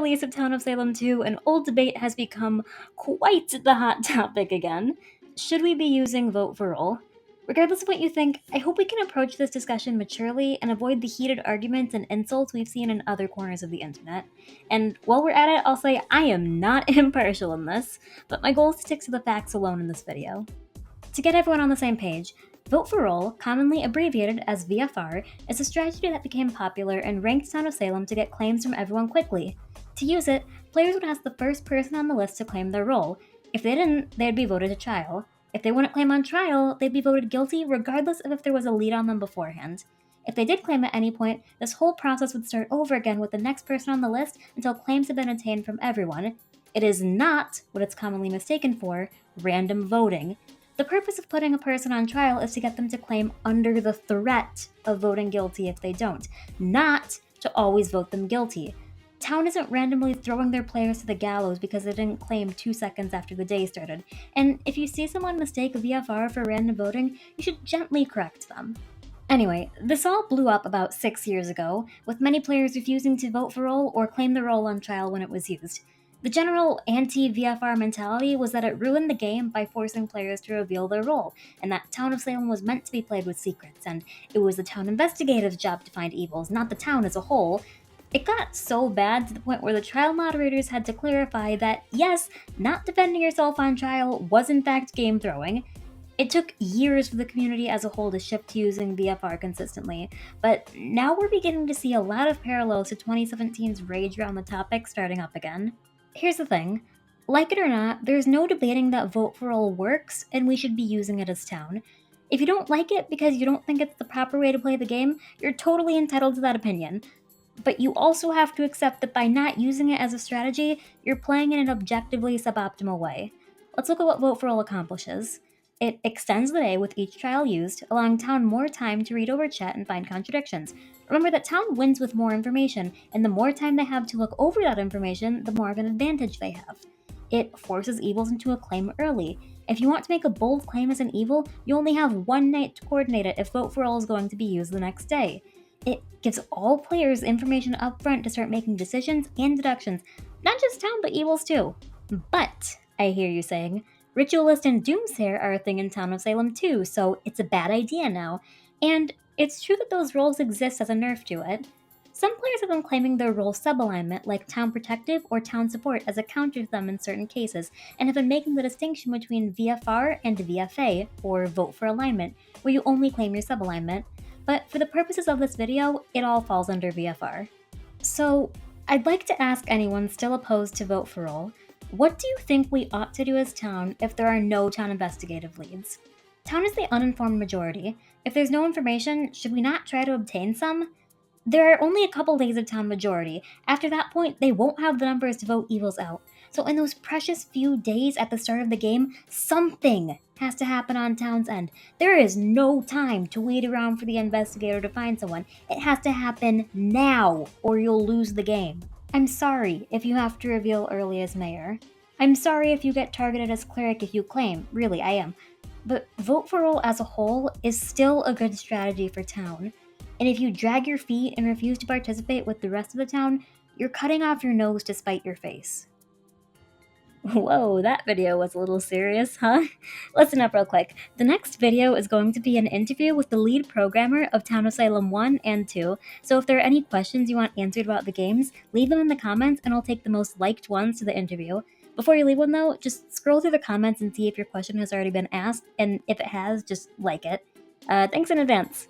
release of Town of Salem 2, an old debate has become quite the hot topic again. Should we be using Vote for All? Regardless of what you think, I hope we can approach this discussion maturely and avoid the heated arguments and insults we've seen in other corners of the internet. And while we're at it, I'll say I am not impartial in this, but my goal is to stick to the facts alone in this video. To get everyone on the same page, Vote for All, commonly abbreviated as VFR, is a strategy that became popular and ranked Town of Salem to get claims from everyone quickly. To use it, players would ask the first person on the list to claim their role. If they didn't, they'd be voted to trial. If they wouldn't claim on trial, they'd be voted guilty regardless of if there was a lead on them beforehand. If they did claim at any point, this whole process would start over again with the next person on the list until claims have been obtained from everyone. It is not what it's commonly mistaken for, random voting. The purpose of putting a person on trial is to get them to claim under the threat of voting guilty if they don't, not to always vote them guilty. Town isn't randomly throwing their players to the gallows because they didn't claim 2 seconds after the day started, and if you see someone mistake VFR for random voting, you should gently correct them. Anyway, this all blew up about 6 years ago, with many players refusing to vote for role or claim the role on trial when it was used. The general anti-VFR mentality was that it ruined the game by forcing players to reveal their role, and that Town of Salem was meant to be played with secrets, and it was the town investigative's job to find evils, not the town as a whole. It got so bad to the point where the trial moderators had to clarify that, yes, not defending yourself on trial was in fact game throwing. It took years for the community as a whole to shift to using VFR consistently, but now we're beginning to see a lot of parallels to 2017's rage around the topic starting up again. Here's the thing. Like it or not, there's no debating that Vote for All works and we should be using it as town. If you don't like it because you don't think it's the proper way to play the game, you're totally entitled to that opinion. But you also have to accept that by not using it as a strategy, you're playing in an objectively suboptimal way. Let's look at what Vote for All accomplishes. It extends the day with each trial used, allowing Town more time to read over chat and find contradictions. Remember that Town wins with more information, and the more time they have to look over that information, the more of an advantage they have. It forces evils into a claim early. If you want to make a bold claim as an evil, you only have one night to coordinate it if Vote for All is going to be used the next day. It gives all players information up front to start making decisions and deductions, not just Town but evils too. But, I hear you saying, Ritualist and Doomsayer are a thing in Town of Salem too, so it's a bad idea now. And it's true that those roles exist as a nerf to it. Some players have been claiming their role sub-alignment, like Town Protective or Town Support, as a counter to them in certain cases, and have been making the distinction between VFR and VFA, or Vote for Alignment, where you only claim your sub-alignment. But for the purposes of this video, it all falls under VFR. So, I'd like to ask anyone still opposed to Vote for All, what do you think we ought to do as Town if there are no Town investigative leads? Town is the uninformed majority. If there's no information, should we not try to obtain some? There are only a couple days of Town majority. After that point, they won't have the numbers to vote evils out. So in those precious few days at the start of the game, something has to happen on Town's end. There is no time to wait around for the investigator to find someone. It has to happen now, or you'll lose the game. I'm sorry if you have to reveal early as mayor. I'm sorry if you get targeted as cleric if you claim. Really, I am. But Vote for All as a whole is still a good strategy for Town. And if you drag your feet and refuse to participate with the rest of the town, you're cutting off your nose to spite your face. Whoa, that video was a little serious, huh? Listen up real quick. The next video is going to be an interview with the lead programmer of Town of Salem 1 and 2, so if there are any questions you want answered about the games, leave them in the comments and I'll take the most liked ones to the interview. Before you leave one though, just scroll through the comments and see if your question has already been asked, and if it has, just like it. Thanks in advance.